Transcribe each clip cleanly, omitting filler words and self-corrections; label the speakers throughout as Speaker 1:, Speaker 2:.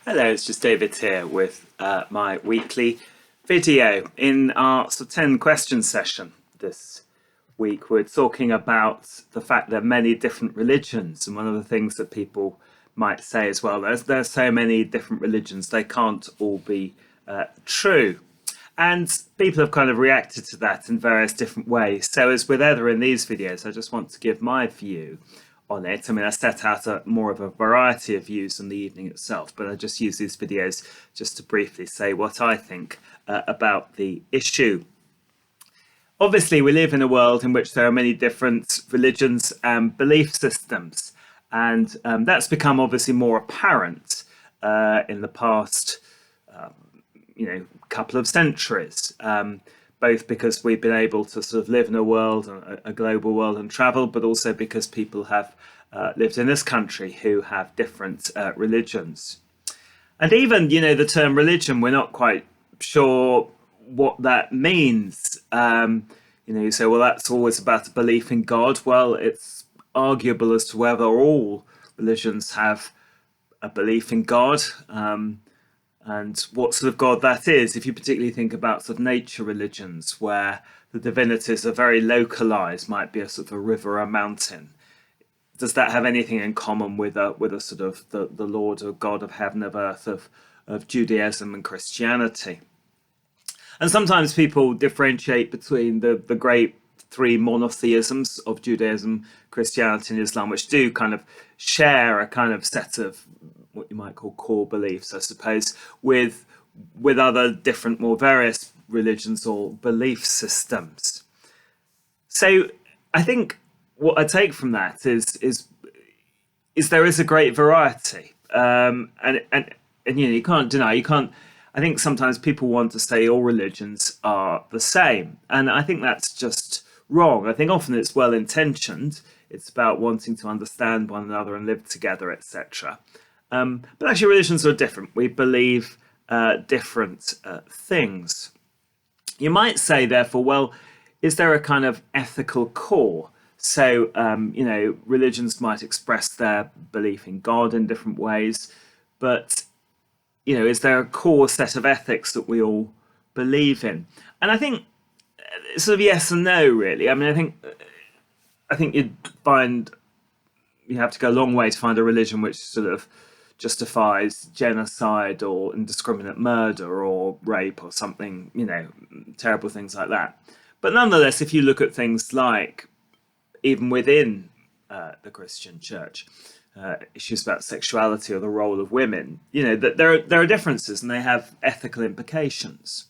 Speaker 1: Hello, it's just David here with my weekly video. In our 10 question session this week, we're talking about the fact there are many different religions, and one of the things that people might say as well, there's so many different religions, they can't all be true. And people have kind of reacted to that in various different ways. So as with Heather in these videos, I just want to give my view on it. I mean, I set out more of a variety of views in the evening itself, but I just use these videos just to briefly say what I think about the issue. Obviously, we live in a world in which there are many different religions and belief systems, and that's become obviously more apparent in the past couple of centuries, both because we've been able to sort of live in a world, a global world, and travel, but also because people have lived in this country who have different religions. And even, the term religion, we're not quite sure what that means. You say, well, that's always about a belief in God. Well, it's arguable as to whether all religions have a belief in God. And what sort of God that is, if you particularly think about sort of nature religions where the divinities are very localized, might be a sort of a river or a mountain. Does that have anything in common with a sort of the Lord or God of heaven, of earth, of Judaism and Christianity? And sometimes people differentiate between the great three monotheisms of Judaism, Christianity, and Islam, which do kind of share a kind of set of what you might call core beliefs, I suppose, with other different, more various religions or belief systems. So I think what I take from that is there is a great variety, and you can't deny, you can't. I think sometimes people want to say all religions are the same, and I think that's just wrong. I think often it's well intentioned. It's about wanting to understand one another and live together, etc. But actually, religions are different. We believe different things. You might say, therefore, well, is there a kind of ethical core? So, religions might express their belief in God in different ways, but, is there a core set of ethics that we all believe in? And I think sort of yes and no, really. I mean, I think you have to go a long way to find a religion which sort of justifies genocide or indiscriminate murder or rape or something, terrible things like that. But nonetheless, if you look at things like, even within the Christian church, issues about sexuality or the role of women, that there are differences and they have ethical implications.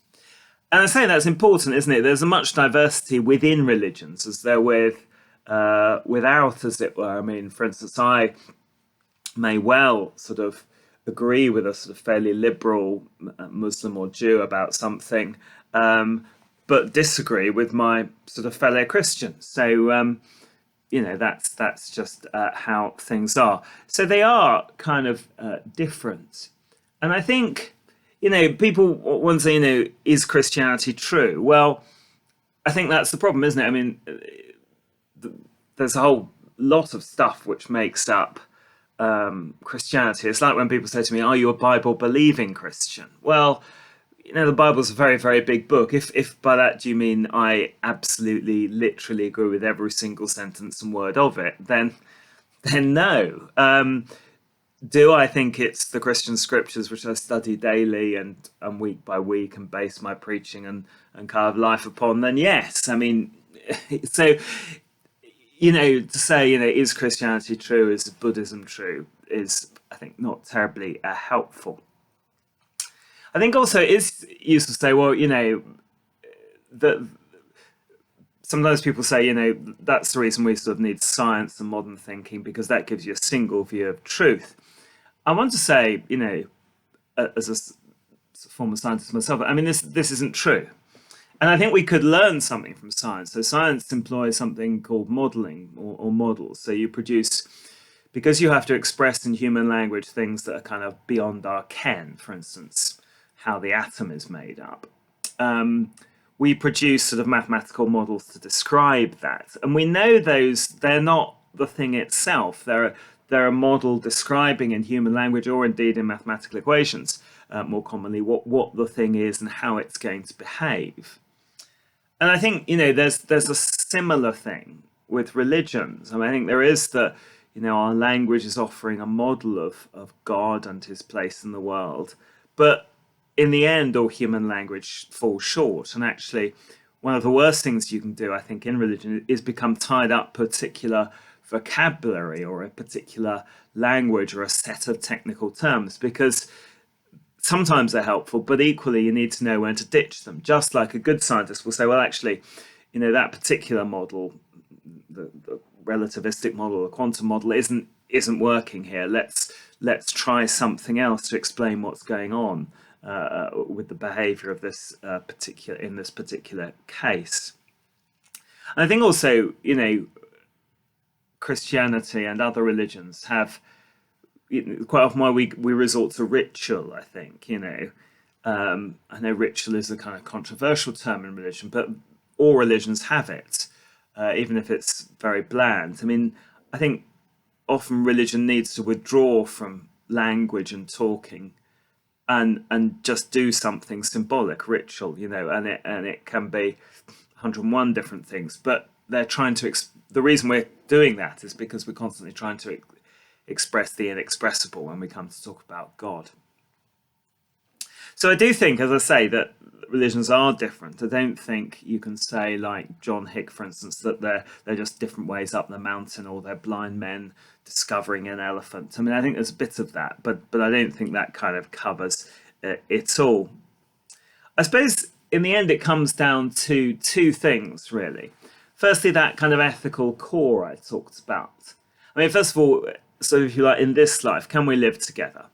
Speaker 1: And I say that's important, isn't it? There's a much diversity within religions as there without, as it were. I mean, for instance, I may well sort of agree with a sort of fairly liberal Muslim or Jew about something, but disagree with my sort of fellow Christians. So, that's just how things are. So they are kind of different. And I think, people want to say, is Christianity true? Well, I think that's the problem, isn't it? I mean, there's a whole lot of stuff which makes up Christianity. It's like when people say to me, "Are you a Bible believing Christian?" Well, the Bible's a very, very big book. If by that do you mean I absolutely, literally agree with every single sentence and word of it, then no. Do I think it's the Christian scriptures which I study daily and week by week and base my preaching and kind of life upon? Then yes. I mean, so to say, is Christianity true, is Buddhism true, is, I think, not terribly helpful. I think also it is useful to say, well, that sometimes people say, that's the reason we sort of need science and modern thinking, because that gives you a single view of truth. I want to say, as a former scientist myself, I mean, this isn't true. And I think we could learn something from science. So science employs something called modeling or models. So you produce, because you have to express in human language things that are kind of beyond our ken, for instance, how the atom is made up. We produce sort of mathematical models to describe that. And we know they're not the thing itself. they're a model describing in human language, or indeed in mathematical equations, more commonly, what the thing is and how it's going to behave. And I think, there's a similar thing with religions. I think there is that, our language is offering a model of God and his place in the world. But in the end, all human language falls short. And actually, one of the worst things you can do, I think, in religion is become tied up particular vocabulary or a particular language or a set of technical terms, because sometimes they're helpful, but equally you need to know when to ditch them. Just like a good scientist will say, well, actually, that particular model, the relativistic model, the quantum model, isn't working here. Let's try something else to explain what's going on with the behaviour of this particular case. And I think also, Christianity and other religions have quite often why we resort to ritual. I think I know ritual is a kind of controversial term in religion, but all religions have it, even if it's very bland. I think often religion needs to withdraw from language and talking and just do something symbolic, ritual, and it can be 101 different things, but they're trying to the reason we're doing that is because we're constantly trying to express the inexpressible when we come to talk about God. So I do think, as I say, that religions are different. I don't think you can say, like John Hick, for instance, that they're just different ways up the mountain, or they're blind men discovering an elephant. I think there's a bit of that, but I don't think that kind of covers it all. I suppose in the end it comes down to two things, really. Firstly, that kind of ethical core I talked about. First of all, so if you like, in this life, can we live together?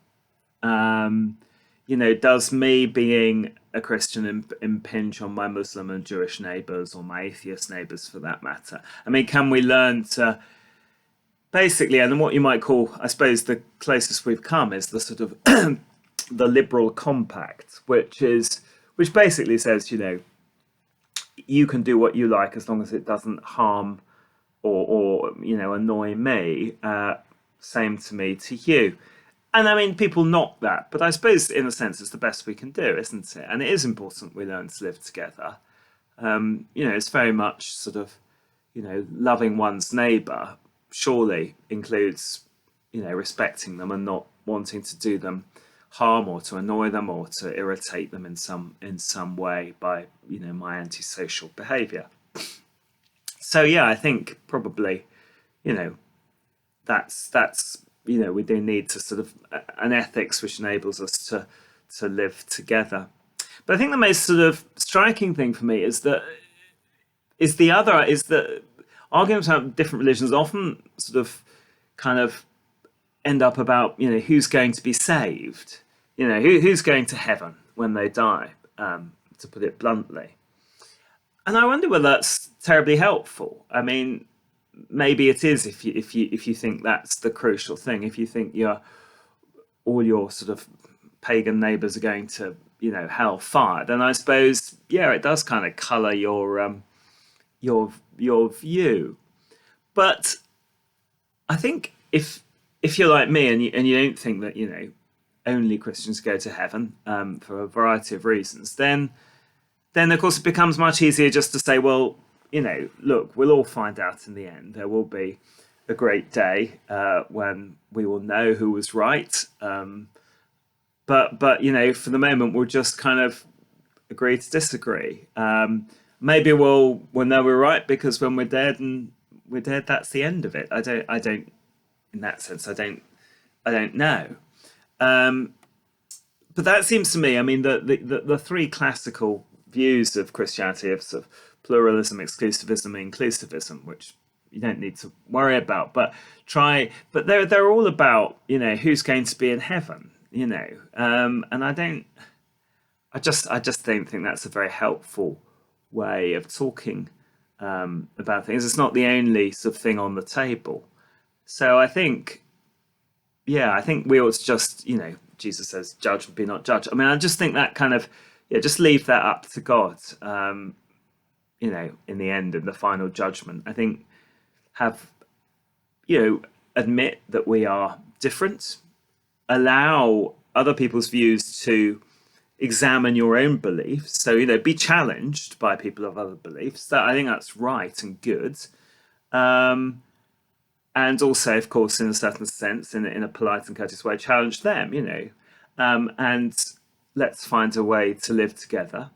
Speaker 1: Does me being a Christian impinge on my Muslim and Jewish neighbours, or my atheist neighbours for that matter? Can we learn to basically, and what you might call, I suppose, the closest we've come is the sort of the liberal compact, which basically says, you can do what you like as long as it doesn't harm or annoy me. Same to me to you. And people knock that, but I suppose in a sense it's the best we can do, isn't it? And it is important we learn to live together. It's very much sort of, loving one's neighbour surely includes, respecting them and not wanting to do them harm or to annoy them or to irritate them in some way by, my antisocial behaviour. So yeah, I think probably, that's we do need to sort of an ethics which enables us to live together. But I think the most sort of striking thing for me is that arguments about different religions often sort of kind of end up about who's going to be saved, who's going to heaven when they die, to put it bluntly. And I wonder whether that's terribly helpful. Maybe it is if you think that's the crucial thing. If you think all your sort of pagan neighbours are going to hellfire, then I suppose it does kind of colour your view. But I think if you're like me and you don't think that only Christians go to heaven for a variety of reasons, then of course it becomes much easier just to say, well, look, we'll all find out in the end. There will be a great day when we will know who was right. But for the moment, we'll just kind of agree to disagree. Maybe we'll know we're right, because when we're dead, that's the end of it. I don't. In that sense, I don't know. But that seems to me, the three classical views of Christianity of sort of pluralism, exclusivism, and inclusivism, which you don't need to worry about, but they're all about who's going to be in heaven, and I just don't think that's a very helpful way of talking about things. It's not the only sort of thing on the table. So I think we ought to just, Jesus says, judge and be not judged. I just think that kind of, just leave that up to God, in the end, in the final judgment. I think have, admit that we are different, allow other people's views to examine your own beliefs. So, be challenged by people of other beliefs. That I think that's right and good. Um, and also, of course, in a certain sense, in a polite and courteous way, challenge them, and let's find a way to live together.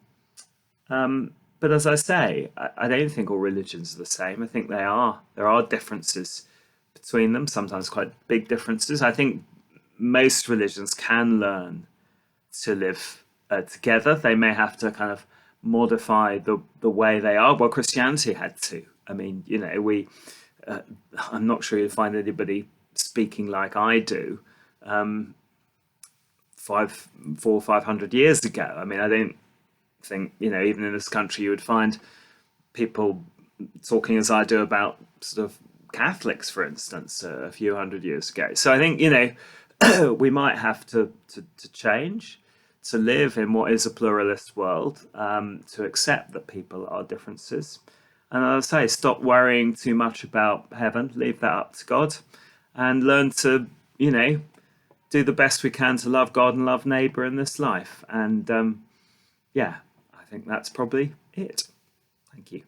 Speaker 1: But as I say, I don't think all religions are the same. I think there are differences between them, sometimes quite big differences. I think most religions can learn to live together. They may have to kind of modify the way they are. Well, Christianity had to. I mean, we. I'm not sure you'll find anybody speaking like I do 500 ago. I mean, I don't think even in this country you would find people talking as I do about sort of Catholics, for instance, a few hundred years ago. So I think we might have to change to live in what is a pluralist world, to accept that people are differences. And as I say, stop worrying too much about heaven, leave that up to God, and learn to, do the best we can to love God and love neighbour in this life. And yeah, I think that's probably it. Thank you.